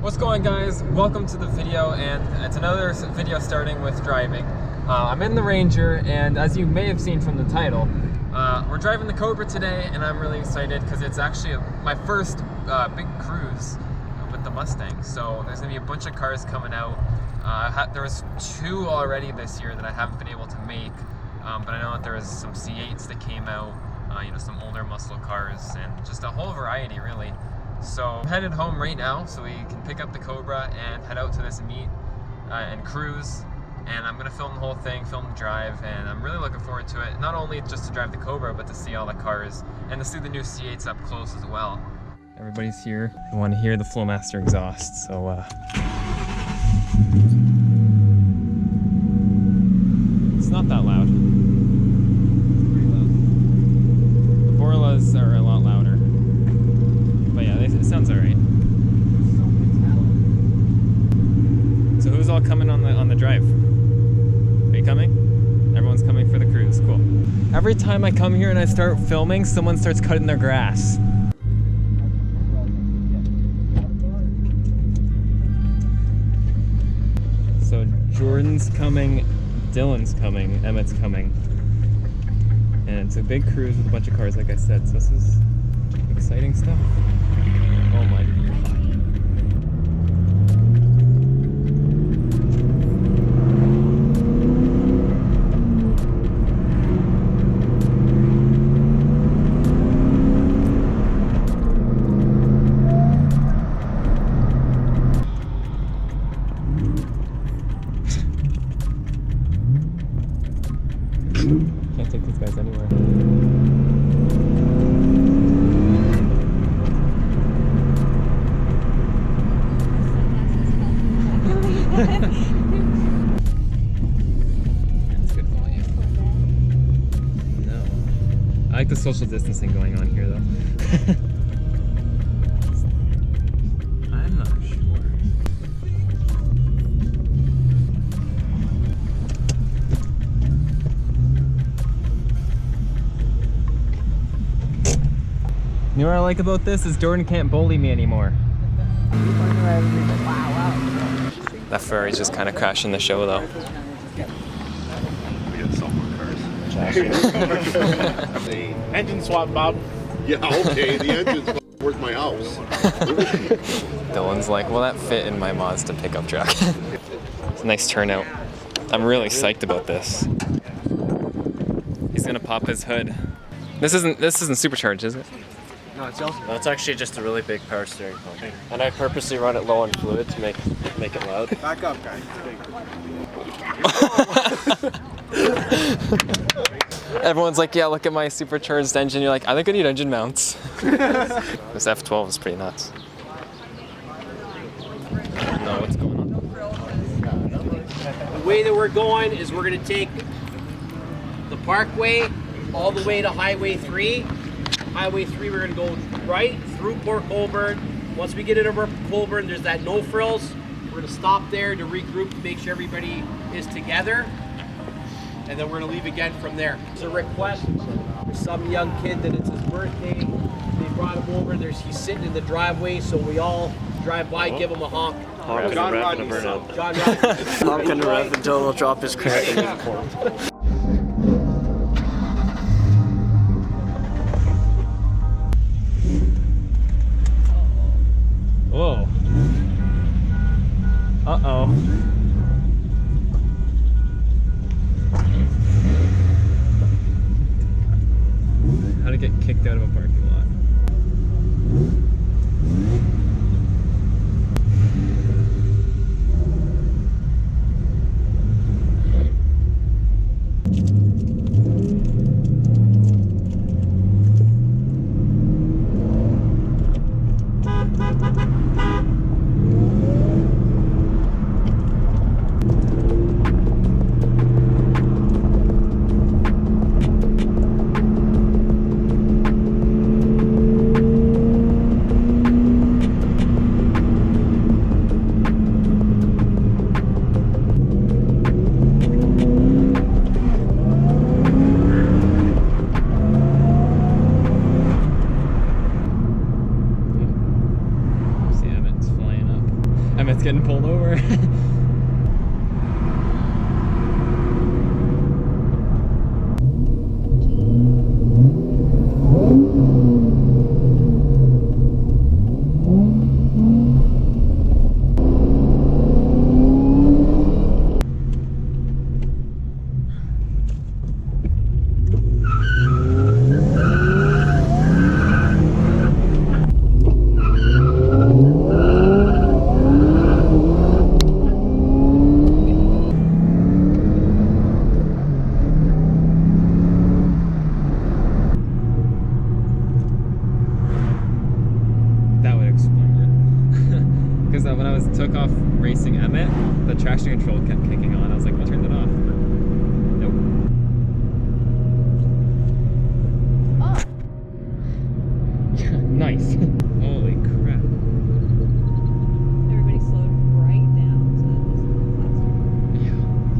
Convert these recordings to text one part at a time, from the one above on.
What's going, guys? Welcome to the video, and it's another video starting with driving. I'm in the Ranger, and as you may have seen from the title, we're driving the Cobra today, and I'm really excited because it's actually my first big cruise with the Mustang. So there's gonna be a bunch of cars coming out. There was 2 already this year that I haven't been able to make, but I know that there was some C8s that came out, some older muscle cars, and just a whole variety, really. So I'm headed home right now so we can pick up the Cobra and head out to this meet and cruise. And I'm gonna film the whole thing, film the drive, and I'm really looking forward to it. Not only just to drive the Cobra, but to see all the cars and to see the new C8s up close as well. Everybody's here. I want to hear the Flowmaster exhaust, so it's not that loud. It's pretty loud. The Borlas are a lot louder. But yeah, it sounds alright. So who's all coming on the drive? Are you coming? Everyone's coming for the cruise. Cool. Every time I come here and I start filming, someone starts cutting their grass. So Jordan's coming, Dylan's coming, Emmett's coming. And it's a big cruise with a bunch of cars, like I said. So this is exciting stuff. Oh my God. Can't take these guys anywhere. That's good volume. No. I like the social distancing going on here, though. I'm not sure. You know what I like about this is Jordan can't bully me anymore. That Ferrari's just kind of crashing the show, though. We got some more cars. Engine swap, Bob. Yeah, okay, the engine's worth my house. Dylan's like, well, that fit in my Mazda pickup truck. It's a nice turnout. I'm really psyched about this. He's gonna pop his hood. This isn't supercharged, is it? No, it's actually just a really big power steering pump. And I purposely run it low on fluid to make it loud. Back up, guys. Everyone's like, yeah, look at my supercharged engine. You're like, I think I need engine mounts. This F12 is pretty nuts. No, what's going on? The way that we're going is we're going to take the Parkway all the way to Highway 3. Highway 3, we're going to go right through Port Colborne. Once we get into Port Colborne, there's that no frills. We're going to stop there to regroup to make sure everybody is together. And then we're going to leave again from there. It's a request for some young kid that it's his birthday. They brought him over. He's sitting in the driveway, so we all drive by, give him a honk. John Rodney's John Rodney. Honk and rev until he'll drop his credit. Whoa. Uh-oh. How to get kicked out of a parking lot. Emmett's getting pulled over. When I took off racing Emmett, the traction control kept kicking on. I was like, well, I turned it off. But nope. Oh. Nice. Holy crap. Everybody slowed right down so it wasn't faster.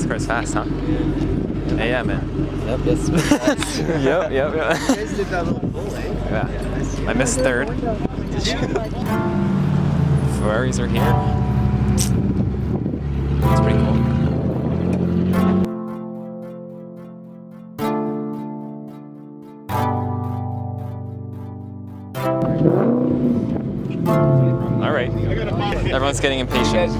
Car's fast, huh? Yeah, man. Yep, yes. Yep. You guys did that little pull, eh? Yeah. I missed third. Ferraris are here. It's pretty cool. All right. Everyone's getting impatient.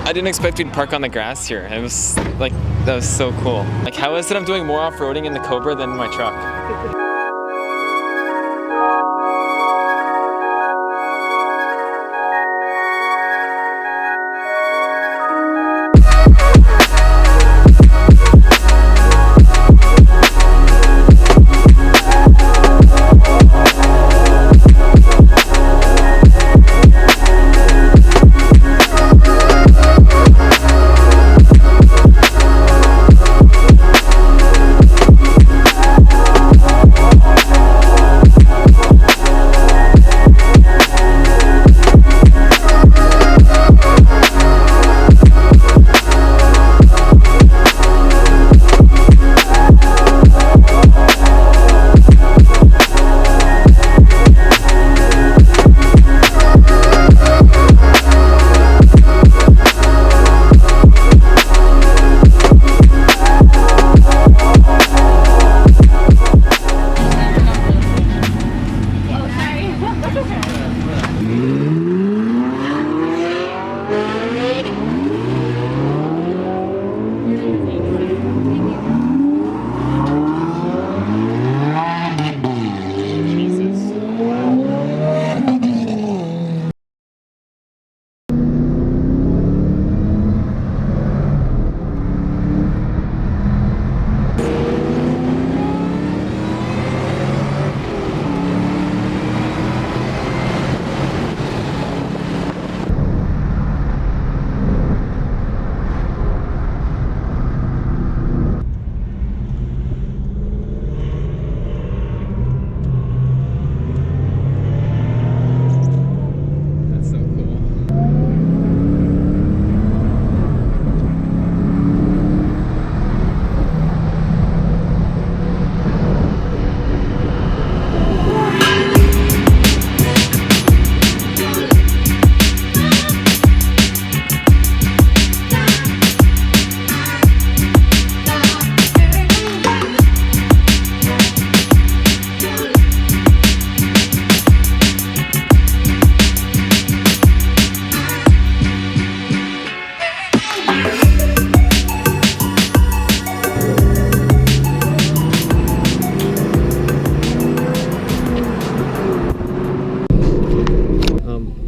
I didn't expect we'd park on the grass here. It was like, that was so cool. Like, how is it I'm doing more off-roading in the Cobra than in my truck?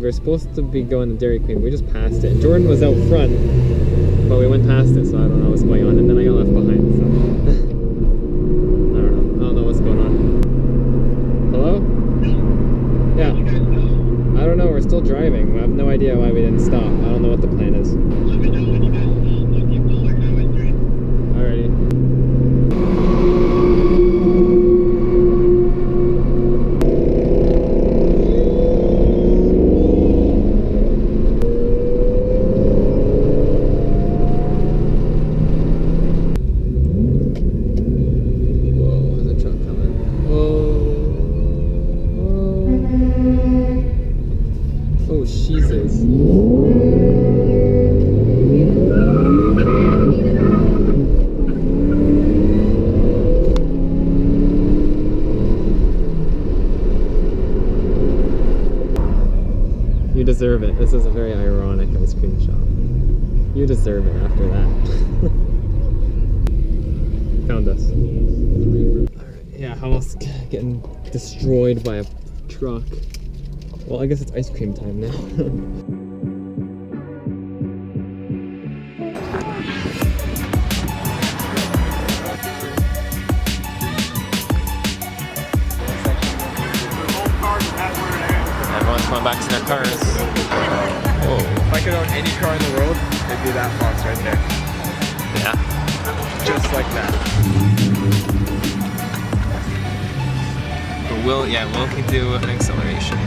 we were supposed to be going to Dairy Queen. We just passed it. Jordan was out front, but we went past it, so I don't know what's going on. And then I got left behind, so I don't know what's going on. Hello? Yeah. I don't know. We're still driving. We have no idea why we didn't stop. I don't know what the plan is. Let me know when you guys stop. I'll keep going Highway 3. Alrighty. You deserve it. This is a very ironic ice cream shop. You deserve it after that. Found us. Alright, yeah, house getting destroyed by a truck. Well, I guess it's ice cream time now. Everyone's going back to their cars. Whoa. If I could own any car in the world, it'd be that box right there. Yeah. Just like that. But Will can do an acceleration.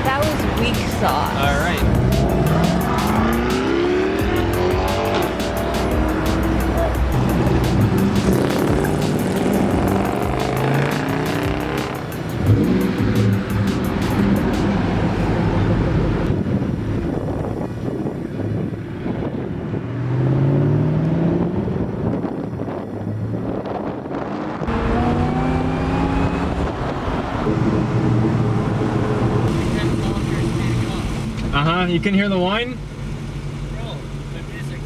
That was weak sauce. Alright. You can hear the wine? Bro, the music's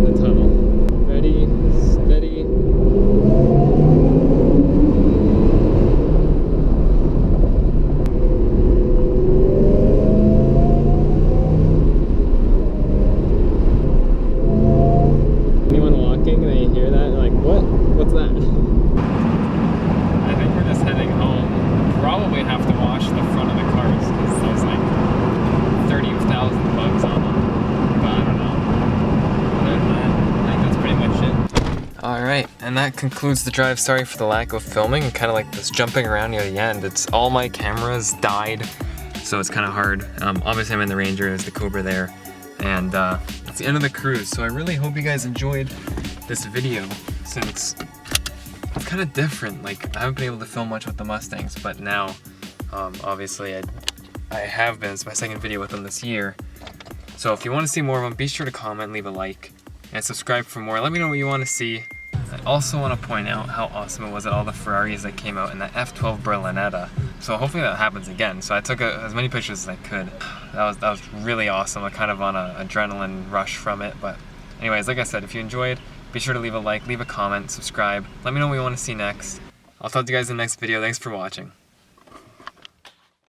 The tunnel. Ready, steady. Alright, and that concludes the drive. Sorry for the lack of filming and kind of like this jumping around near the end. It's all my cameras died, so it's kind of hard. Obviously I'm in the Ranger, there's the Cobra there, and it's the end of the cruise. So I really hope you guys enjoyed this video, since it's kind of different. Like, I haven't been able to film much with the Mustangs, but now obviously I have been. It's my second video with them this year. So if you want to see more of them, be sure to comment, leave a like, and subscribe for more. Let me know what you want to see. I also want to point out how awesome it was at all the Ferraris that came out in the F12 Berlinetta. So hopefully that happens again. So I took as many pictures as I could. That was really awesome. I'm kind of on an adrenaline rush from it. But anyways, like I said, if you enjoyed, be sure to leave a like, leave a comment, subscribe. Let me know what you want to see next. I'll talk to you guys in the next video. Thanks for watching.